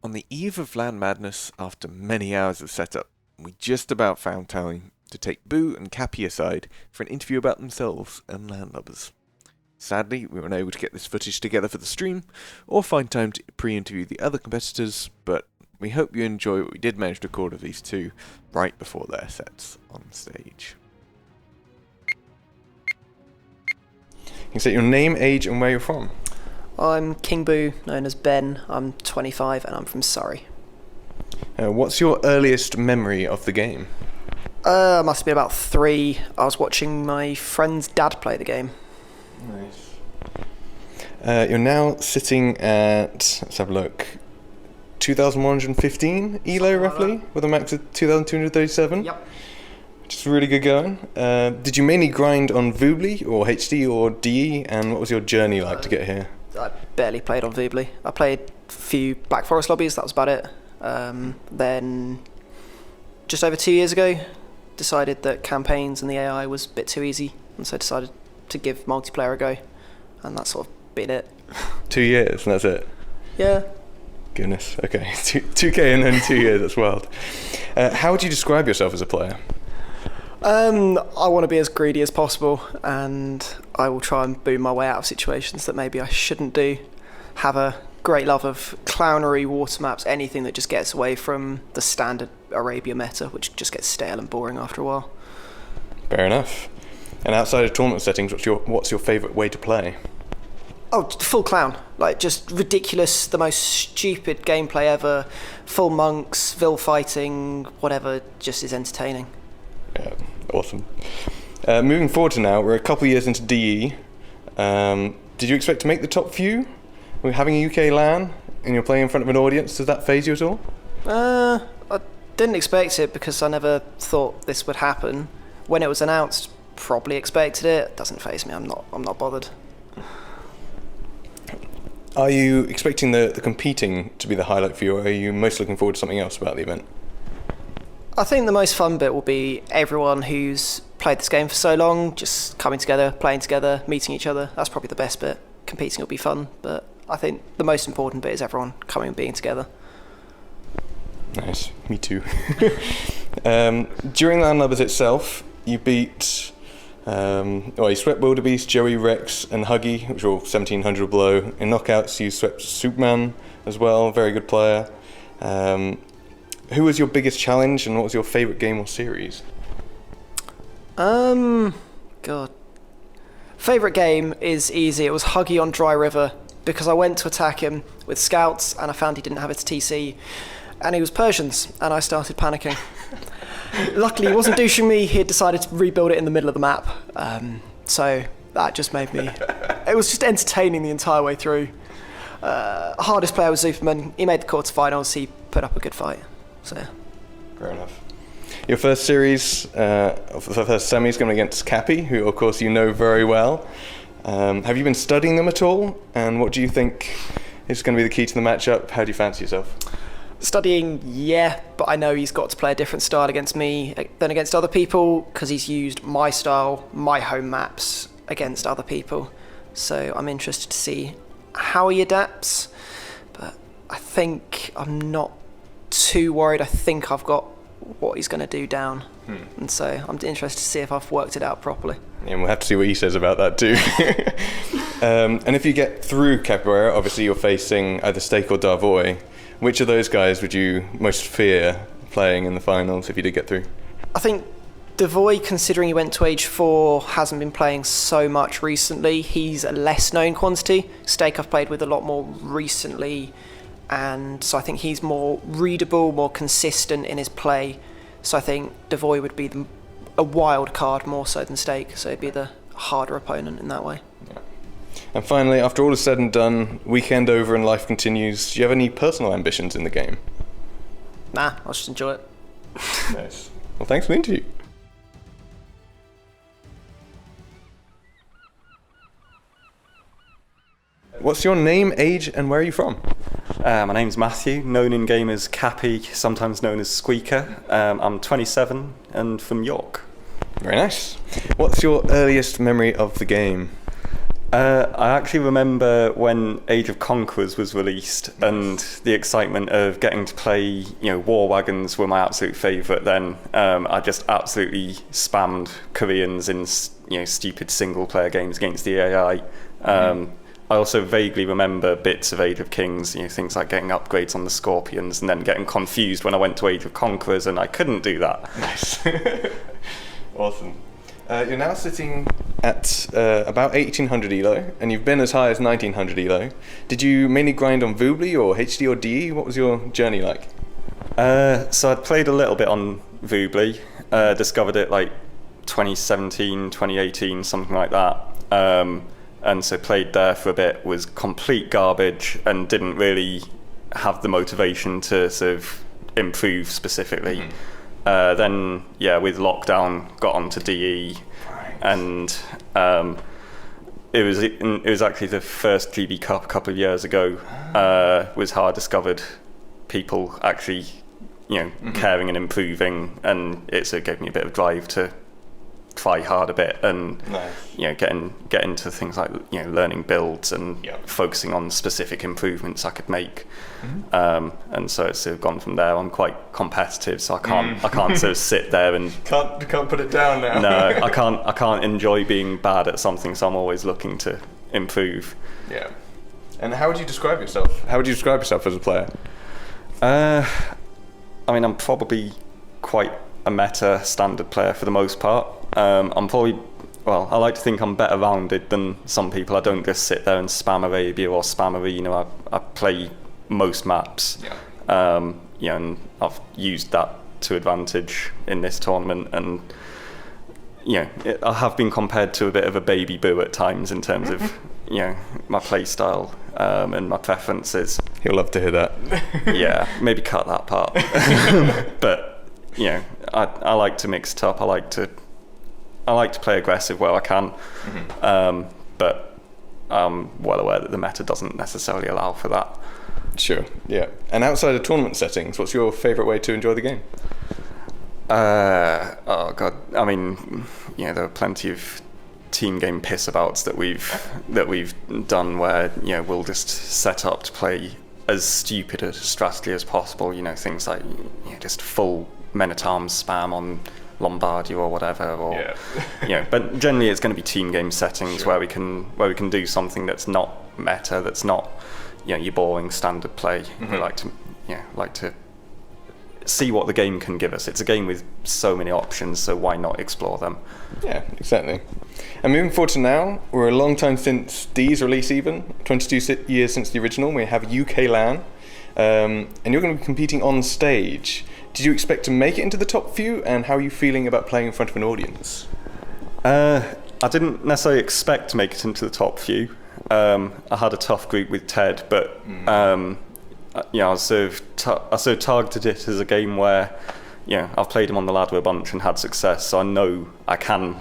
On the eve of LAN Madness, after many hours of setup, we just about found time to take Boo and Cappy aside for an interview about themselves and LAN Lubbers. Sadly, we were unable to get this footage together for the stream, or find time to pre-interview the other competitors, but we hope you enjoy what we did manage to record of these two right before their sets on stage. You can say your name, age, and where you're from. I'm King Boo, known as Ben. I'm 25 and I'm from Surrey. What's your earliest memory of the game? Must have been about 3. I was watching my friend's dad play the game. Nice. You're now sitting at, let's have a look, 2,115 ELO roughly, with a max of 2,237. Yep. Which is really good going. Did you mainly grind on VODs or HD or DE, and what was your journey like to get here? I barely played on VODs. I played a few Black Forest lobbies, that was about it. Then, just over 2 years ago, decided that campaigns and the AI was a bit too easy, and so decided to give multiplayer a go, and that's sort of been it. 2 years, and that's it? Yeah. Goodness, okay. 2K and then 2 years, that's wild. How would you describe yourself as a player? I want to be as greedy as possible, and I will try and boom my way out of situations that maybe I shouldn't do. Have a great love of clownery, water maps, anything that just gets away from the standard Arabia meta, which just gets stale and boring after a while. Fair enough. And outside of tournament settings, what's your favourite way to play? Oh, full clown. Like, just ridiculous, the most stupid gameplay ever. Full monks, vil fighting, whatever, just is entertaining. Yeah, awesome. Moving forward to now, we're a couple of years into DE. Did you expect to make the top few? We're having a UK LAN, and you're playing in front of an audience. Does that faze you at all? I didn't expect it because I never thought this would happen. When it was announced, probably expected it. Doesn't faze me. I'm not bothered. Are you expecting the competing to be the highlight for you, or are you most looking forward to something else about the event? I think the most fun bit will be everyone who's played this game for so long, just coming together, playing together, meeting each other. That's probably the best bit. Competing will be fun, but I think the most important bit is everyone coming and being together. Nice, me too. During LAN Lubbers itself, you beat, you swept Wildebeest, Joey, Rex, and Huggy, which were all 1700 below. In knockouts, you swept Superman as well, very good player. Who was your biggest challenge, and what was your favourite game or series? God. Favourite game is easy. It was Huggy on Dry River, because I went to attack him with scouts, and I found he didn't have his TC, and he was Persians, and I started panicking. Luckily, he wasn't douching me. He had decided to rebuild it in the middle of the map, so that just made me... It was just entertaining the entire way through. Hardest player was Superman. He made the quarterfinals. He put up a good fight. So, fair enough. Your first series, the first semi is going against Cappy, who of course you know very well. Have you been studying them at all? And what do you think is going to be the key to the matchup? How do you fancy yourself? Studying, yeah, but I know he's got to play a different style against me than against other people, because he's used my style, my home maps against other people. So I'm interested to see how he adapts. But I think I'm not too worried. I think I've got what he's going to do down, and so I'm interested to see if I've worked it out properly. Yeah, and we'll have to see what he says about that too. And if you get through Capybara, obviously you're facing either Stake or Darvoy. Which of those guys would you most fear playing in the finals if you did get through? I think Devoy, considering he went to Age 4, hasn't been playing so much recently. He's a less known quantity. Stake I've played with a lot more recently, and so I think he's more readable, more consistent in his play. So I think Devoy would be a wild card more so than Stake, so he'd be the harder opponent in that way. Yeah. And finally, after all is said and done, weekend over and life continues, do you have any personal ambitions in the game? Nah, I'll just enjoy it. Nice. Well, thanks for the interview. What's your name, age, and where are you from? My name's Matthew, known in game as Cappy, sometimes known as Squeaker. I'm 27 and from York. Very nice. What's your earliest memory of the game? I actually remember when Age of Conquerors was released, and the excitement of getting to play, War Wagons were my absolute favourite then. I just absolutely spammed Koreans in, stupid single-player games against the AI. I also vaguely remember bits of Age of Kings, things like getting upgrades on the Scorpions and then getting confused when I went to Age of Conquerors and I couldn't do that. Nice. Awesome. You're now sitting at about 1800 elo, and you've been as high as 1900 elo. Did you mainly grind on VODs or HD or DE? What was your journey like? So I'd played a little bit on VODs, discovered it like 2017, 2018, something like that. And so played there for a bit, was complete garbage, and didn't really have the motivation to sort of improve specifically. Then, with lockdown, got onto DE, and it was actually the first GB Cup a couple of years ago. Was how I discovered people actually, caring and improving, and it sort of gave me a bit of drive to try hard a bit and get into things like learning builds and focusing on specific improvements I could make. And so it's sort of gone from there. I'm quite competitive, so I can't sort of sit there and can't put it down now. No, I can't enjoy being bad at something, so I'm always looking to improve. Yeah. And how would you describe yourself? How would you describe yourself as a player? I mean, I'm probably quite a meta standard player for the most part. I'm probably, I like to think I'm better rounded than some people. I don't just sit there and spam Arabia or spam Arena. I play most maps. And I've used that to advantage in this tournament. And I have been compared to a bit of a baby boo at times in terms of my play style and my preferences. He'll love to hear that. Yeah, maybe cut that part. But I like to mix it up. I like to play aggressive where I can, but I'm well aware that the meta doesn't necessarily allow for that. Sure, yeah. And outside of tournament settings, what's your favourite way to enjoy the game? Oh god, I mean, there are plenty of team game pissabouts that we've done where we'll just set up to play as stupid a strategy as possible. Things like just full men at arms spam on Lombardia or whatever, or but generally it's going to be team game settings where we can do something that's not meta, that's not your boring standard play. We like to see what the game can give us. It's a game with so many options, so why not explore them? Yeah, exactly. And moving forward to now, we're a long time since D's release, even 22 years since the original. We have UK LAN, and you're going to be competing on stage. Did you expect to make it into the top few, and how are you feeling about playing in front of an audience? I didn't necessarily expect to make it into the top few. I had a tough group with Ted, but I sort of targeted it as a game where I've played him on the ladder a bunch and had success, so I know I can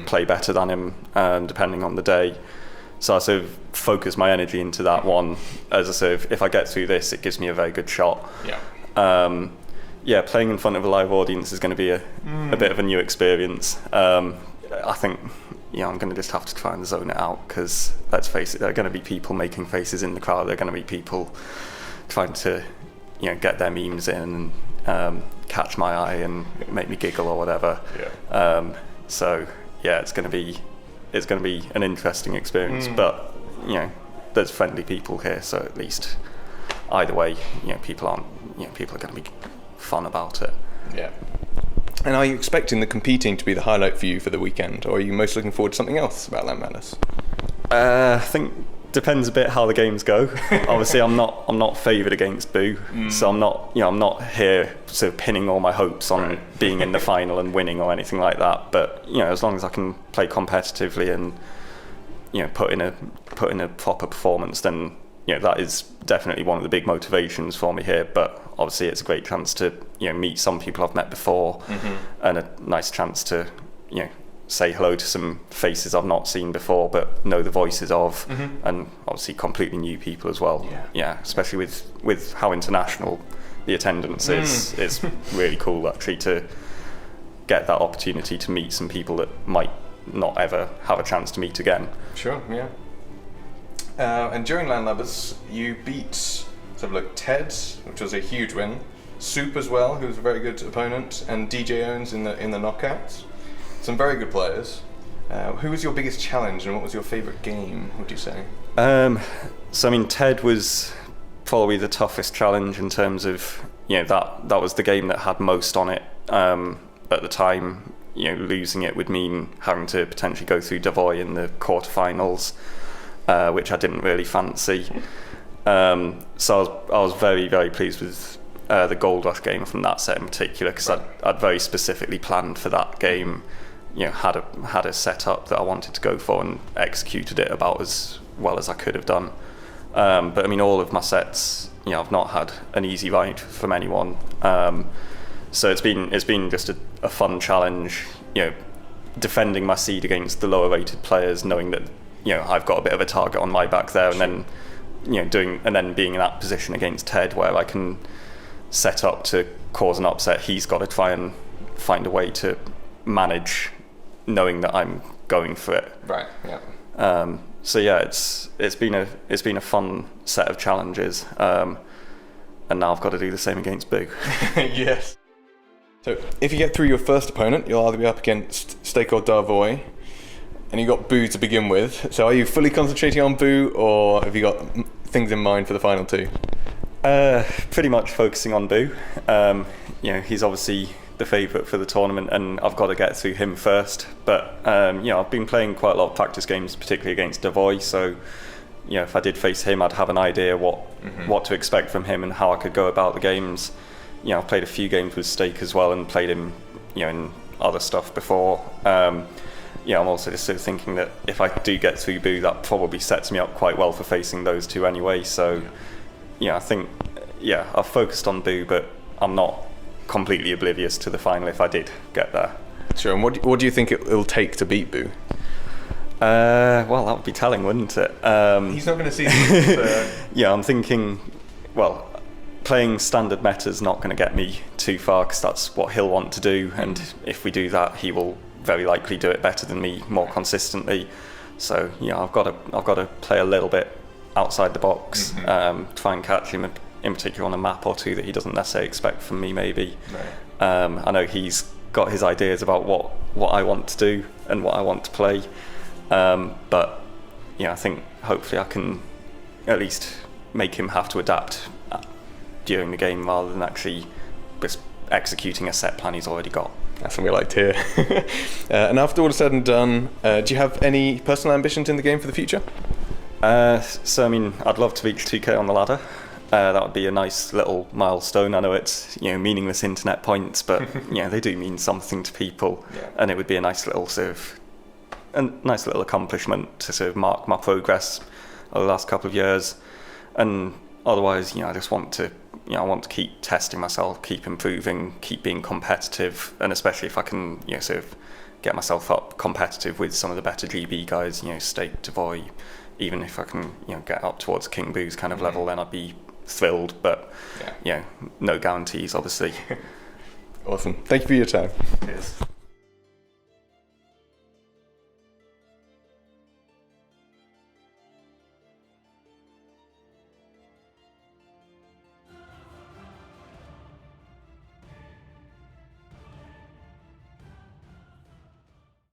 play better than him depending on the day. So I sort of focused my energy into that one as a sort of, if I get through this, it gives me a very good shot. Playing in front of a live audience is going to be a bit of a new experience. I think I'm going to just have to try and zone it out, because let's face it, there are going to be people making faces in the crowd. There are going to be people trying to get their memes in and catch my eye and make me giggle or whatever. It's going to be an interesting experience, but there's friendly people here, so at least either way people are going to be fun about it. And are you expecting the competing to be the highlight for you for the weekend, or are you most looking forward to something else about LAN Madness? I think depends a bit how the games go. Obviously, I'm not favoured against Boo, so I'm not here sort of pinning all my hopes on being in the final and winning or anything like that. But as long as I can play competitively and put in a proper performance, then that is definitely one of the big motivations for me here. But obviously, it's a great chance to meet some people I've met before, and a nice chance to say hello to some faces I've not seen before but know the voices of, and obviously completely new people as well. Especially with how international the attendance is. It's really cool actually to get that opportunity to meet some people that might not ever have a chance to meet again. Sure, yeah. And during LAN Lubbers, you beat, let's have a look, Ted, which was a huge win, Soup as well, who was a very good opponent, and DJ Owens in the knockouts. Some very good players. Who was your biggest challenge, and what was your favourite game, would you say? So I mean, Ted was probably the toughest challenge in terms of, that was the game that had most on it at the time. Losing it would mean having to potentially go through Devoy in the quarterfinals, which I didn't really fancy. So I was very, very pleased with the Gold Rush game from that set in particular, because I'd very specifically planned for that game. Had a setup that I wanted to go for and executed it about as well as I could have done. But I mean, all of my sets, I've not had an easy ride from anyone. So it's been just a fun challenge. Defending my seed against the lower rated players, knowing that I've got a bit of a target on my back there, and then being in that position against Ted where I can set up to cause an upset. He's got to try and find a way to manage, knowing that I'm going for it. Right. Yeah. So yeah, it's been a fun set of challenges, and now I've got to do the same against Boo. Yes. So if you get through your first opponent, you'll either be up against Steak or Darvoy, and you got Boo to begin with. So are you fully concentrating on Boo, or have you got things in mind for the final two? Pretty much focusing on Boo. He's obviously the favourite for the tournament, and I've got to get through him first. But I've been playing quite a lot of practice games, particularly against Devoy. So if I did face him, I'd have an idea what to expect from him and how I could go about the games. I've played a few games with Steak as well, and played him, in other stuff before. I'm also just sort of thinking that if I do get through Boo, that probably sets me up quite well for facing those two anyway. So, I think, I've focused on Boo, but I'm not completely oblivious to the final if I did get there. Sure. And what do you think it'll take to beat Boo? Well, that would be telling, wouldn't it? He's not going to see this. I'm thinking, playing standard meta is not going to get me too far, because that's what he'll want to do, and if we do that, he will very likely do it better than me more consistently. So I've got to play a little bit outside the box, try and catch him in particular on a map or two that he doesn't necessarily expect from me maybe. Right. I know he's got his ideas about what I want to do and what I want to play, but I think hopefully I can at least make him have to adapt during the game rather than actually just executing a set plan he's already got. That's what we like to hear. And after all is said and done, do you have any personal ambitions in the game for the future? So I mean, I'd love to reach 2K on the ladder. That would be a nice little milestone. I know it's meaningless internet points, but they do mean something to people, and it would be a nice little accomplishment to sort of mark my progress over the last couple of years. And otherwise, I just want to keep testing myself, keep improving, keep being competitive, and especially if I can sort of get myself up competitive with some of the better GB guys, Steak, Devoy. Even if I can get up towards King Boo's kind of level, then I'd be thrilled, but no guarantees obviously. Awesome. Thank you for your time. Cheers.